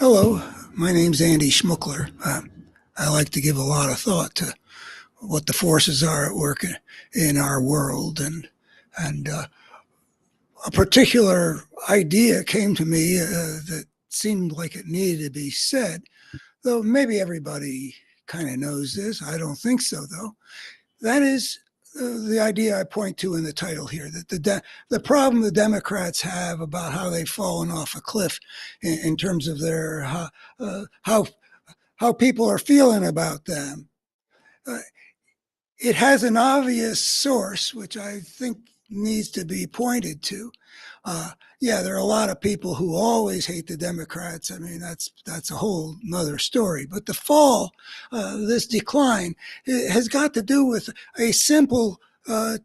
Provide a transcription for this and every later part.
Hello, my name's Andy Schmuckler. I like to give a lot of thought to what the forces are at work in our world, and a particular idea came to me that seemed like it needed to be said. Though maybe everybody kind of knows this. I don't think so, though. That is the idea I point to in the title here, that the problem the Democrats have about how they've fallen off a cliff in terms of their how people are feeling about them. Uh, it has an obvious source, which I think needs to be pointed to. Yeah, there are a lot of people who always hate the Democrats. I mean, that's a whole nother story. But the fall, this decline, has got to do with a simple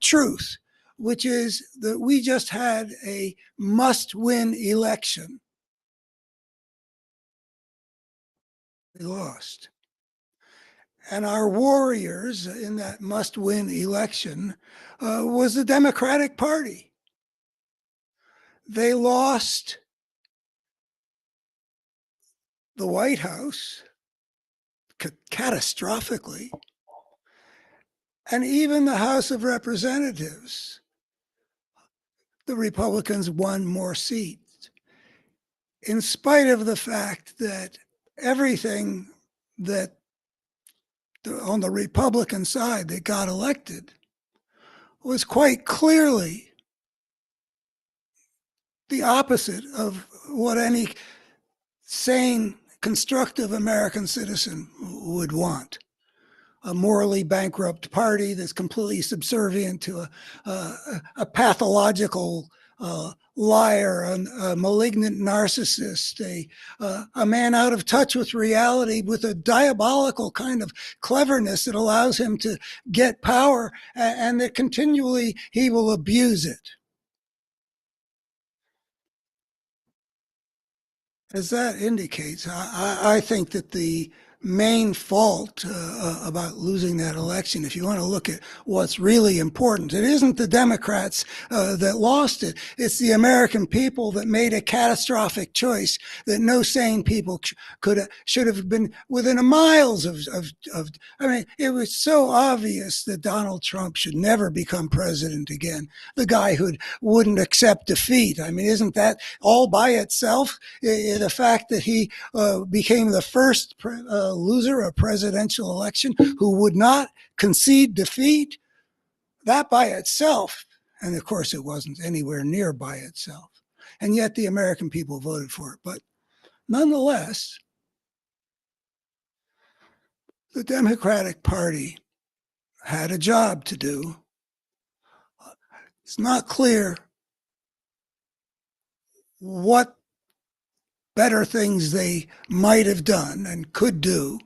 truth, which is that we just had a must-win election. We lost. And our warriors in that must-win election was the Democratic Party. They lost the White House catastrophically, and even the House of Representatives. The Republicans won more seats, in spite of the fact that everything that on the Republican side that got elected was quite clearly the opposite of what any sane, constructive American citizen would want. A morally bankrupt party that's completely subservient to a pathological liar, a malignant narcissist, a man out of touch with reality with a diabolical kind of cleverness that allows him to get power and that continually he will abuse it. As that indicates, I think that the main fault about losing that election, if you want to look at what's really important, it isn't the Democrats that lost it. It's the American people that made a catastrophic choice that no sane people should have been within miles of. I mean, it was so obvious that Donald Trump should never become president again. The guy who wouldn't accept defeat. I mean, isn't that all by itself? The fact that he became the first loser of a presidential election who would not concede defeat, that by itself, and of course it wasn't anywhere near by itself, and yet the American people voted for it. But nonetheless, the Democratic Party had a job to do. It's not clear what better things they might have done and could do.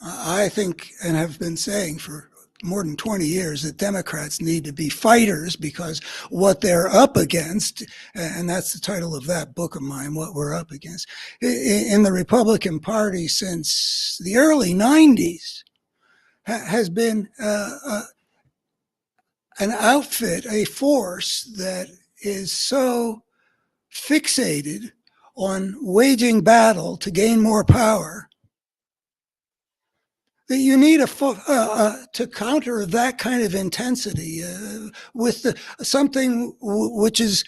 I think, and have been saying for more than 20 years, that Democrats need to be fighters, because what they're up against, and that's the title of that book of mine, What We're Up Against, in the Republican Party since the early 90s, has been an outfit, a force that is so fixated on waging battle to gain more power that you need to counter that kind of intensity with something which is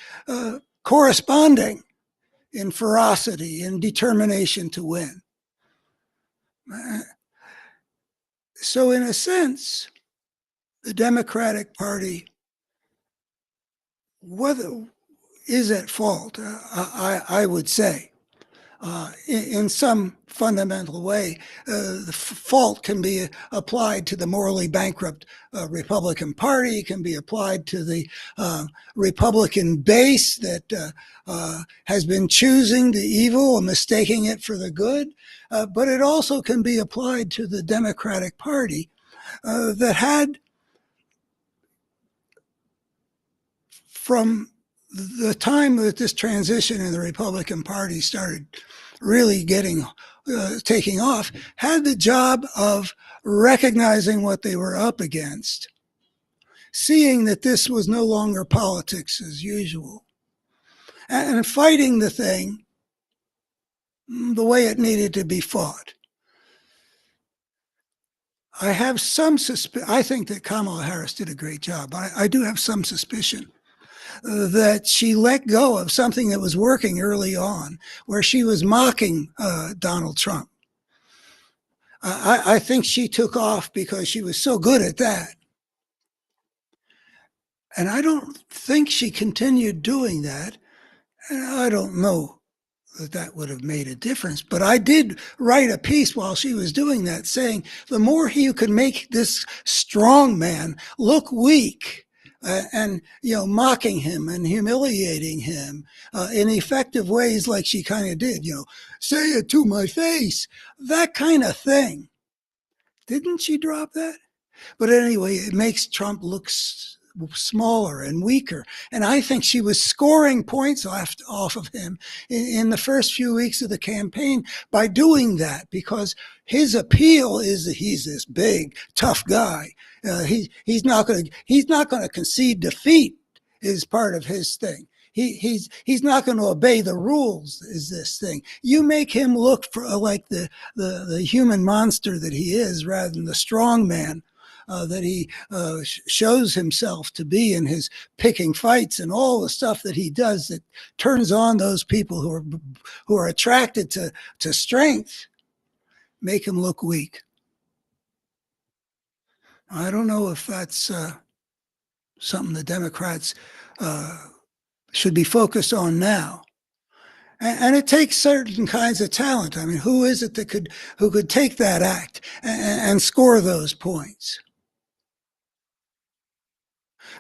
corresponding in ferocity and determination to win. So in a sense, the Democratic Party is at fault, I would say. In some fundamental way, the fault can be applied to the morally bankrupt Republican Party, can be applied to the Republican base that has been choosing the evil and mistaking it for the good, but it also can be applied to the Democratic Party that had, from the time that this transition in the Republican Party started really taking off, had the job of recognizing what they were up against, seeing that this was no longer politics as usual, and fighting the thing the way it needed to be fought. I have some suspicion. I think that Kamala Harris did a great job. I do have some suspicion that she let go of something that was working early on, where she was mocking Donald Trump. I think she took off because she was so good at that. And I don't think she continued doing that. And I don't know that that would have made a difference. But I did write a piece while she was doing that saying the more you could make this strong man look weak, and mocking him and humiliating him in effective ways like she kind of did, say it to my face, that kind of thing. Didn't she drop that? But anyway, it makes Trump look smaller and weaker. And I think she was scoring points off of him in the first few weeks of the campaign by doing that, because his appeal is that he's this big, tough guy. He's not going to concede defeat is part of his thing. He's not going to obey the rules is this thing. You make him look like the human monster that he is rather than the strong man that he shows himself to be in his picking fights and all the stuff that he does that turns on those people who are attracted to strength, make him look weak. I don't know if that's something the Democrats should be focused on now. And it takes certain kinds of talent. I mean, who is it who could take that act and score those points?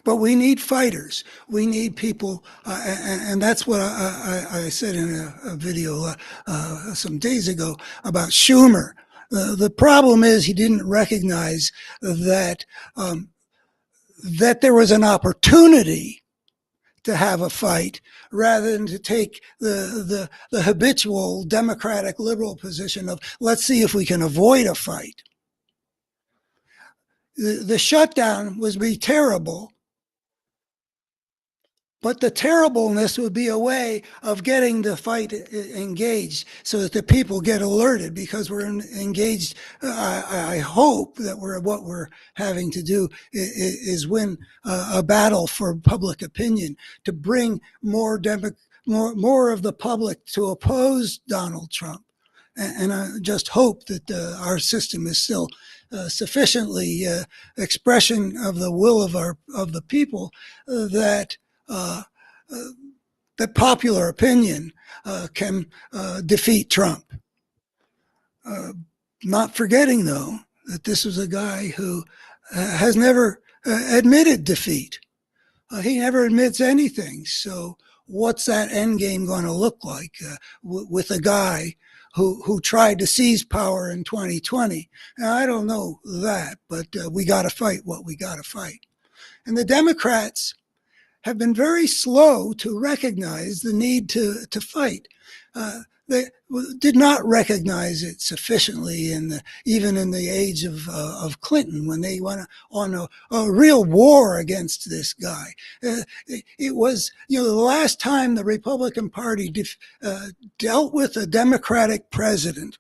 But we need fighters. We need people, and that's what I said in a video some days ago about Schumer. The problem is he didn't recognize that there was an opportunity to have a fight rather than to take the habitual Democratic liberal position of let's see if we can avoid a fight. The shutdown would be terrible, but the terribleness would be a way of getting the fight engaged so that the people get alerted because we're engaged. I hope that what we're having to do is win a battle for public opinion to bring more of the public to oppose Donald Trump. And I just hope that our system is still sufficiently expression of the will of the people that uh, that popular opinion can defeat Trump. Not forgetting, though, that this was a guy who has never admitted defeat. He never admits anything. So, what's that end game going to look like with a guy who tried to seize power in 2020? Now, I don't know that, but we got to fight what we got to fight. And the Democrats have been very slow to recognize the need to fight. They did not recognize it sufficiently even in the age of Clinton when they went on a real war against this guy. It was the last time the Republican Party dealt with a Democratic president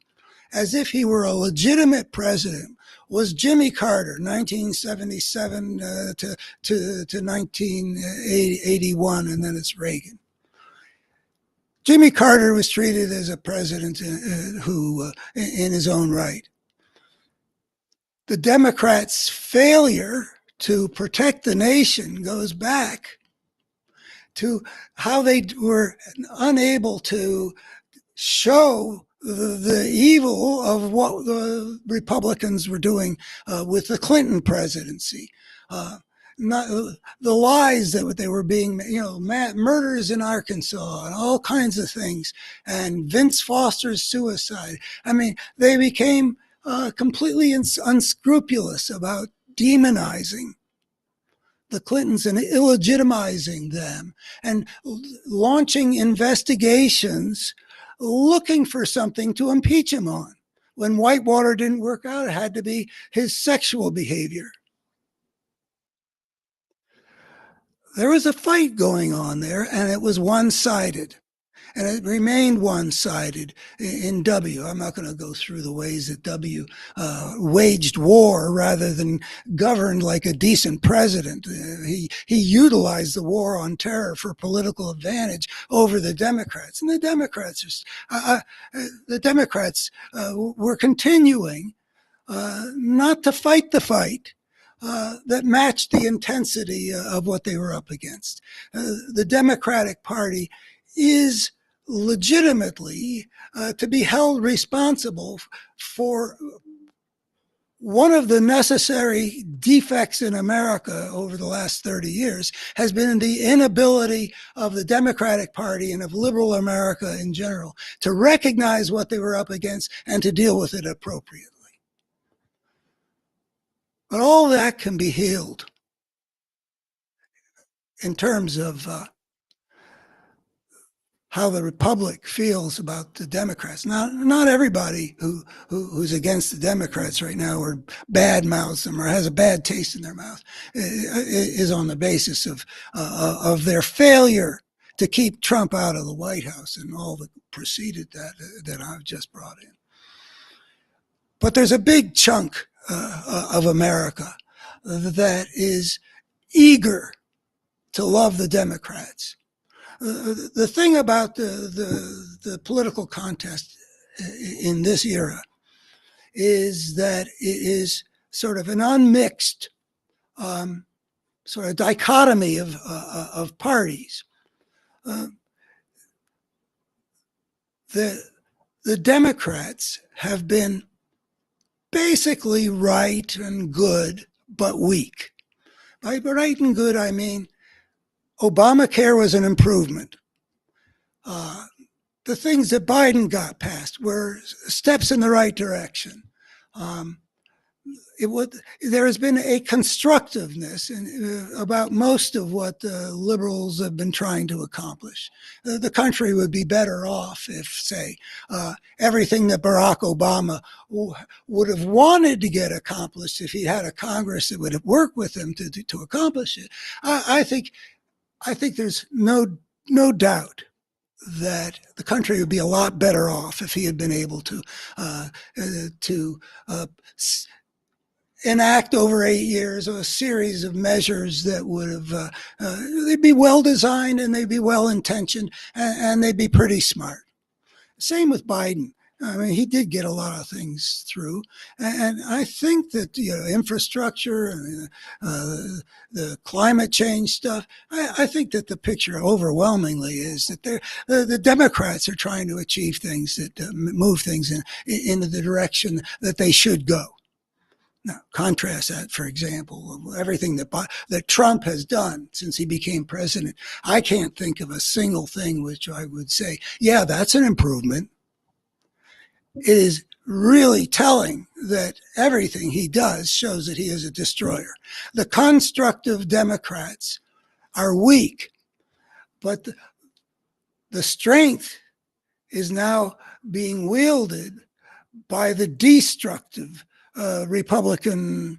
as if he were a legitimate president was Jimmy Carter, 1977 to 1981, and then it's Reagan. Jimmy Carter was treated as a president who, in his own right. The Democrats' failure to protect the nation goes back to how they were unable to show the evil of what the Republicans were doing with the Clinton presidency. Not the lies that they were being, murders in Arkansas and all kinds of things, and Vince Foster's suicide. I mean, they became completely unscrupulous about demonizing the Clintons and illegitimizing them and launching investigations looking for something to impeach him on. When Whitewater didn't work out, it had to be his sexual behavior. There was a fight going on there, and it was one-sided. and it remained one-sided in W. I'm not going to go through the ways that W waged war rather than governed like a decent president. He utilized the war on terror for political advantage over the Democrats, and the Democrats were continuing not to fight the fight that matched the intensity of what they were up against. The Democratic Party is legitimately to be held responsible for one of the necessary defects in America over the last 30 years has been the inability of the Democratic Party and of liberal America in general to recognize what they were up against and to deal with it appropriately. But all that can be healed in terms of how the Republic feels about the Democrats. Now, not everybody who's against the Democrats right now or bad mouths them or has a bad taste in their mouth is on the basis of their failure to keep Trump out of the White House and all that preceded that I've just brought in. But there's a big chunk of America that is eager to love the Democrats. The thing about the political contest in this era is that it is sort of an unmixed sort of dichotomy of parties. The Democrats have been basically right and good, but weak. By right and good, I mean Obamacare was an improvement. The things that Biden got passed were steps in the right direction. There has been a constructiveness about most of what the liberals have been trying to accomplish. The country would be better off if, say, everything that Barack Obama would have wanted to get accomplished if he had a Congress that would have worked with him to accomplish it. I think there's no doubt that the country would be a lot better off if he had been able to enact over 8 years a series of measures that would have they'd be well designed and they'd be well intentioned and they'd be pretty smart. Same with Biden. I mean, he did get a lot of things through, and I think that infrastructure and the climate change stuff. I think that the picture overwhelmingly is that the Democrats are trying to achieve things that move things in the direction that they should go. Now, contrast that, for example, everything that Trump has done since he became president. I can't think of a single thing which I would say, yeah, that's an improvement. It is really telling that everything he does shows that he is a destroyer. The constructive Democrats are weak, but the strength is now being wielded by the destructive Republican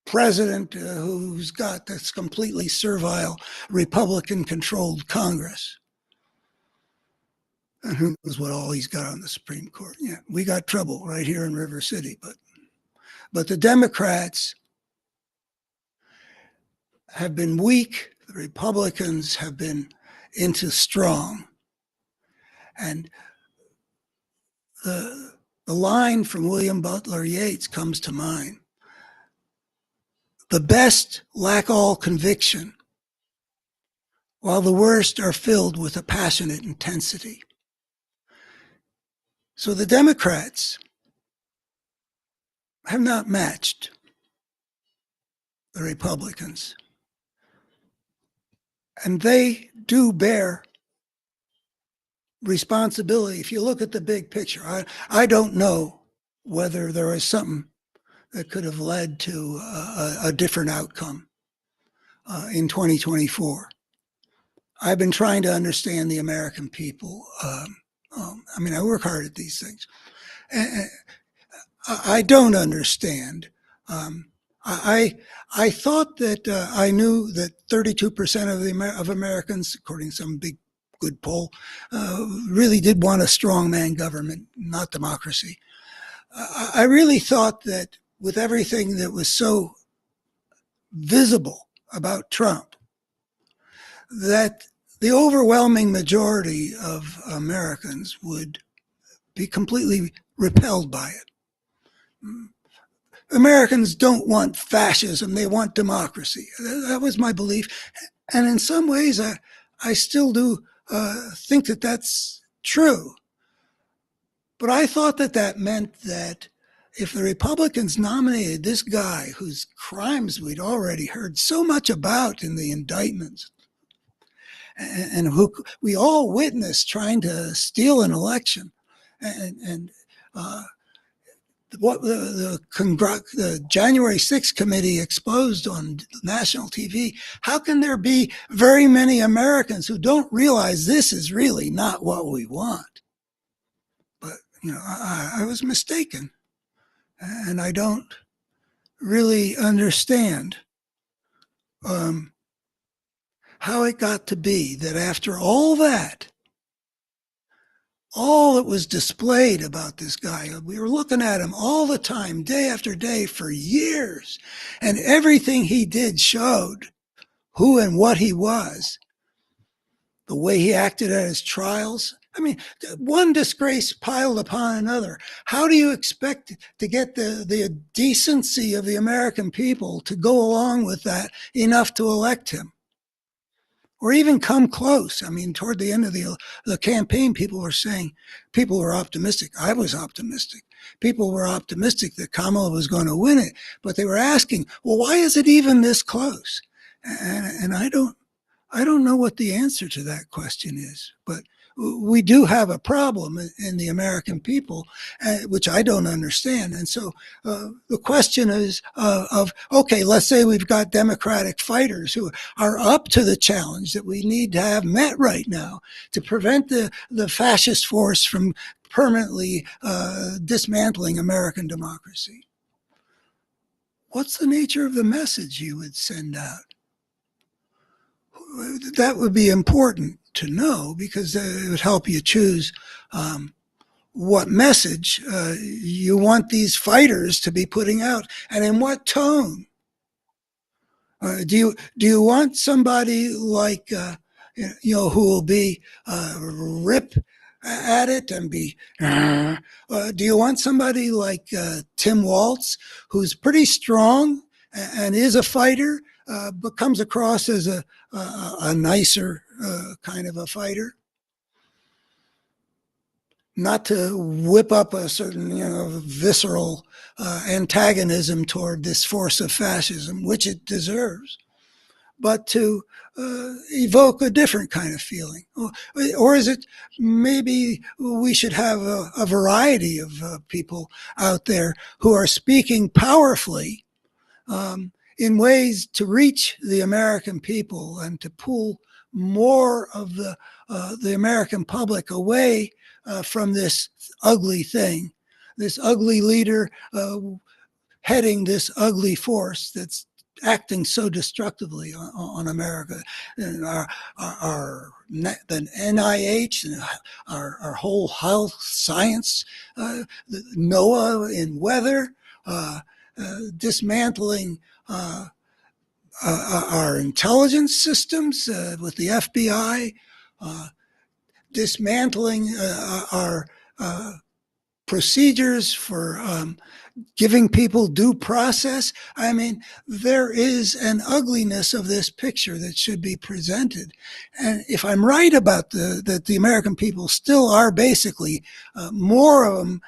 president who's got this completely servile Republican-controlled Congress. And who knows what all he's got on the Supreme Court. Yeah, we got trouble right here in River City. But the Democrats have been weak. The Republicans have been into strong. And the line from William Butler Yeats comes to mind. The best lack all conviction, while the worst are filled with a passionate intensity. So the Democrats have not matched the Republicans. And they do bear responsibility. If you look at the big picture, I don't know whether there is something that could have led to a different outcome in 2024. I've been trying to understand the American people. I mean, I work hard at these things. I don't understand. I thought that I knew that 32% of Americans, according to some big good poll, really did want a strongman government, not democracy. I really thought that with everything that was so visible about Trump, that the overwhelming majority of Americans would be completely repelled by it. Americans don't want fascism, they want democracy. That was my belief. And in some ways, I still do think that that's true. But I thought that that meant that if the Republicans nominated this guy whose crimes we'd already heard so much about in the indictments, and who we all witnessed trying to steal an election, and what the January 6th committee exposed on national TV, how can there be very many Americans who don't realize this is really not what we want? But, I was mistaken. And I don't really understand how it got to be that after all that, all that was displayed about this guy, we were looking at him all the time, day after day, for years, and everything he did showed who and what he was, the way he acted at his trials. I mean, one disgrace piled upon another. How do you expect to get the decency of the American people to go along with that enough to elect him? Or even come close. I mean, toward the end of the campaign, people were optimistic. I was optimistic. People were optimistic that Kamala was going to win it, but they were asking, well, why is it even this close? And I don't know what the answer to that question is, but we do have a problem in the American people, which I don't understand. And so the question is okay, let's say we've got Democratic fighters who are up to the challenge that we need to have met right now to prevent the fascist force from permanently dismantling American democracy. What's the nature of the message you would send out? That would be important to know, because it would help you choose what message you want these fighters to be putting out, and in what tone. Do you want somebody like who will be rip at it and be? Do you want somebody like Tim Walz, who's pretty strong and is a fighter, but comes across as a nicer kind of a fighter? Not to whip up a certain, visceral antagonism toward this force of fascism, which it deserves, but to evoke a different kind of feeling. Or is it maybe we should have a variety of people out there who are speaking powerfully in ways to reach the American people and to pull more of the American public away from this ugly thing, this ugly leader heading this ugly force that's acting so destructively on America. And the NIH and our whole health science, NOAA in weather, dismantling our intelligence systems with the FBI, dismantling our procedures for giving people due process. I mean, there is an ugliness of this picture that should be presented. And if I'm right about that the American people still are basically more of them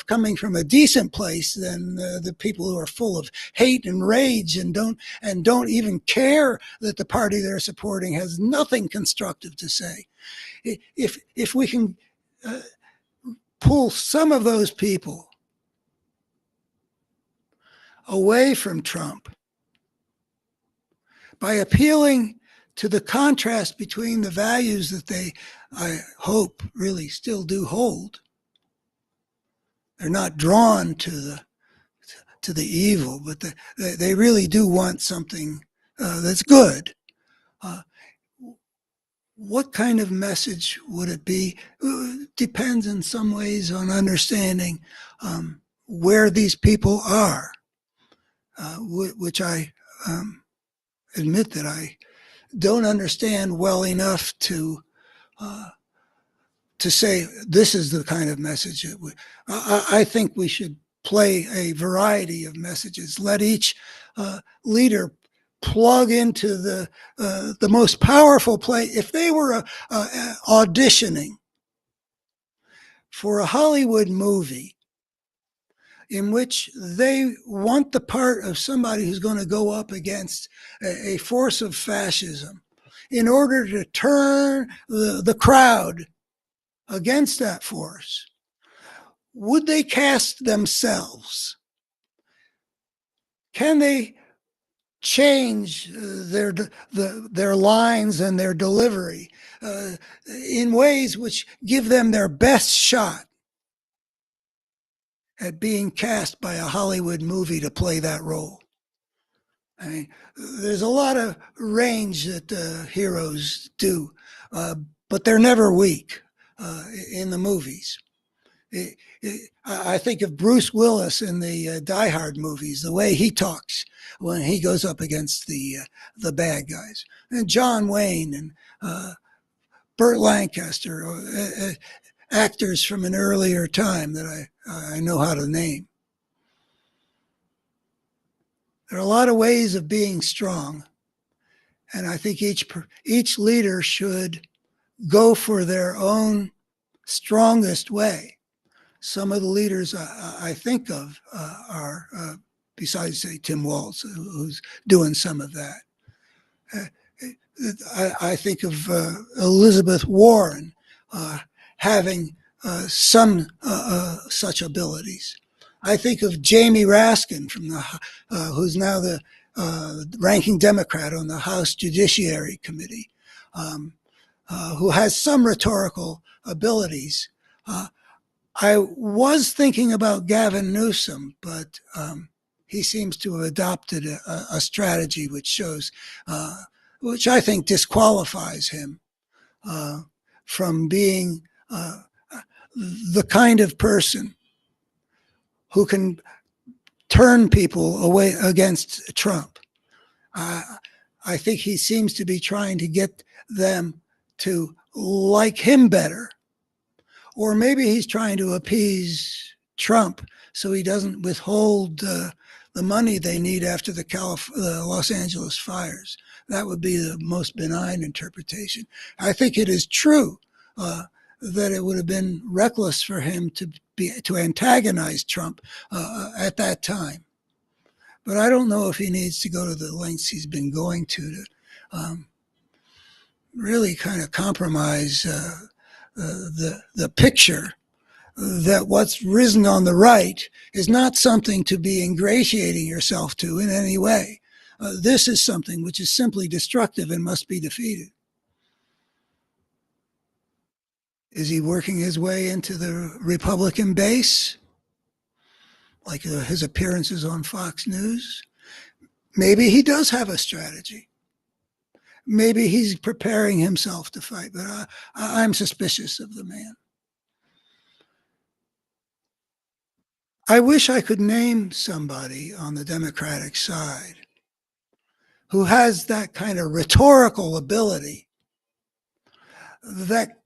coming from a decent place than the people who are full of hate and rage and don't even care that the party they're supporting has nothing constructive to say. If we can pull some of those people away from Trump by appealing to the contrast between the values that they, I hope, really still do hold. They're not drawn to the evil, but they really do want something that's good. What kind of message would it be? Depends in some ways on understanding where these people are, which I admit that I don't understand well enough uh, to say this is the kind of message that I think we should play a variety of messages. Let each leader plug into the most powerful play. If they were auditioning for a Hollywood movie in which they want the part of somebody who's going to go up against a force of fascism in order to turn the crowd against that force, would they cast themselves? Can they change their lines and their delivery in ways which give them their best shot at being cast by a Hollywood movie to play that role? I mean, there's a lot of range that heroes do, uh, but they're never weak in the movies. I think of Bruce Willis in the Die Hard movies, the way he talks when he goes up against the bad guys, and John Wayne and Burt Lancaster, actors from an earlier time that I know how to name. There are a lot of ways of being strong, and I think each leader should go for their own strongest way. Some of the leaders I think of are, besides, say, Tim Walz, who's doing some of that. I think of Elizabeth Warren having some such abilities. I think of Jamie Raskin, who's now the ranking Democrat on the House Judiciary Committee, who has some rhetorical abilities. I was thinking about Gavin Newsom, but he seems to have adopted a strategy which I think disqualifies him from being the kind of person who can turn people away against Trump. I think he seems to be trying to get them to like him better. Or maybe he's trying to appease Trump so he doesn't withhold the money they need after the Los Angeles fires. That would be the most benign interpretation. I think it is true that it would have been reckless for him to antagonize Trump at that time. But I don't know if he needs to go to the lengths he's been going to really kind of compromise the picture that what's risen on the right is not something to be ingratiating yourself to in any way. This is something which is simply destructive and must be defeated. Is he working his way into the Republican base, like his appearances on Fox News? Maybe he does have a strategy. Maybe he's preparing himself to fight, but I'm suspicious of the man. I wish I could name somebody on the Democratic side who has that kind of rhetorical ability that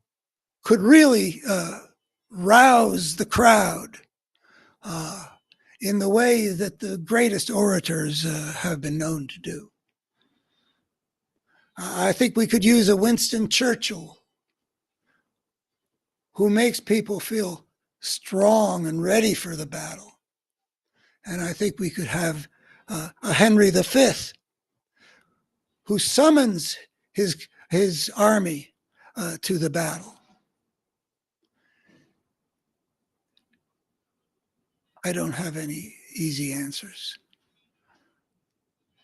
could really rouse the crowd in the way that the greatest orators have been known to do. I think we could use a Winston Churchill who makes people feel strong and ready for the battle. And I think we could have a Henry V who summons his army to the battle. I don't have any easy answers.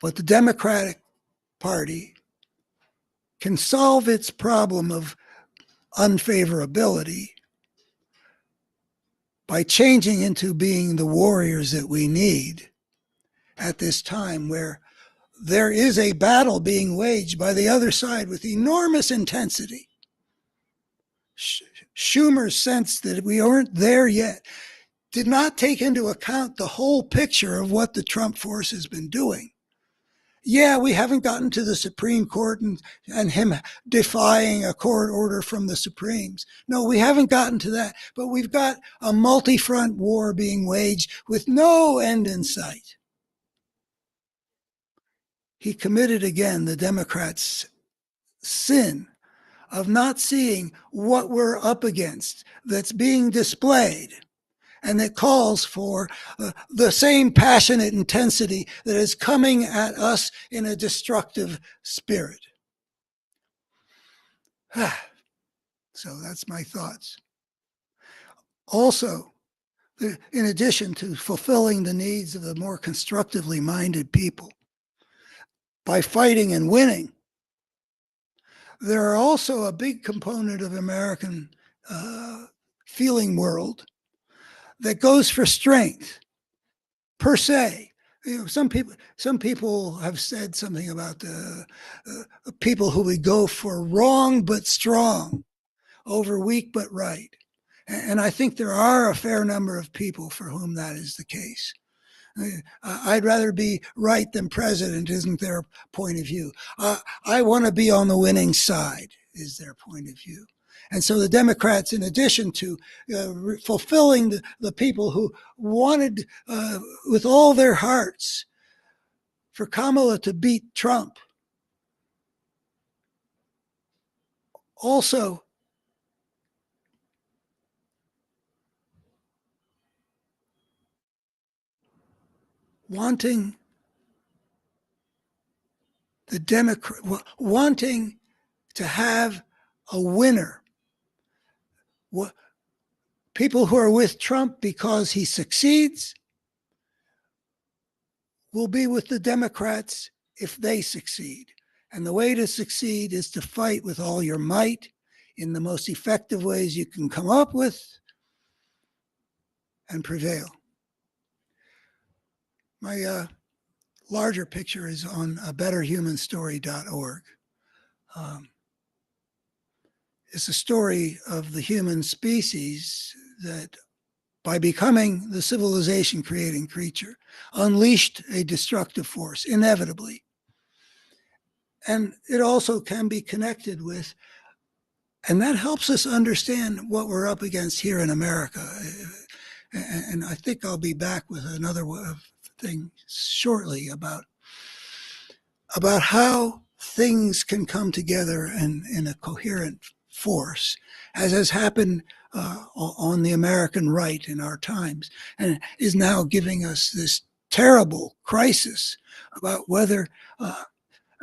But the Democratic Party can solve its problem of unfavorability by changing into being the warriors that we need at this time where there is a battle being waged by the other side with enormous intensity. Schumer's sense that we aren't there yet did not take into account the whole picture of what the Trump force has been doing. Yeah, we haven't gotten to the Supreme Court and him defying a court order from the Supremes. No, we haven't gotten to that. But we've got a multi-front war being waged with no end in sight. He committed again the Democrats' sin of not seeing what we're up against that's being displayed, and that calls for the same passionate intensity that is coming at us in a destructive spirit. So that's my thoughts. Also, in addition to fulfilling the needs of the more constructively minded people by fighting and winning, there are also a big component of American feeling world that goes for strength per se. You know, some people have said something about the people who would go for wrong but strong over weak but right. And I think there are a fair number of people for whom that is the case. I'd rather be right than president, isn't their point of view. I want to be on the winning side, is their point of view. And so the Democrats, in addition to fulfilling the people who wanted with all their hearts for Kamala to beat Trump, also wanting wanting to have a winner. People who are with Trump because he succeeds will be with the Democrats if they succeed. And the way to succeed is to fight with all your might in the most effective ways you can come up with and prevail. My larger picture is on betterhumanstory.org. It's a story of the human species that, by becoming the civilization creating creature, unleashed a destructive force, inevitably. And it also can be connected with, and that helps us understand what we're up against here in America. And I think I'll be back with another thing shortly about how things can come together in a coherent force, as has happened on the American right in our times, and is now giving us this terrible crisis about whether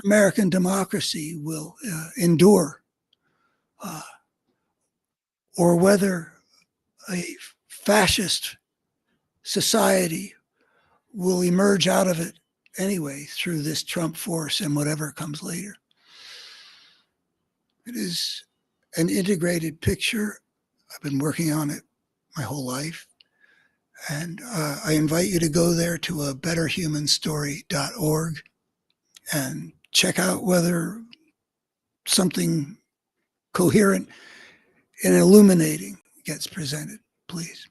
American democracy will endure, or whether a fascist society will emerge out of it anyway through this Trump force and whatever comes later. It is an integrated picture. I've been working on it my whole life. And I invite you to go there to betterhumanstory.org and check out whether something coherent and illuminating gets presented, please.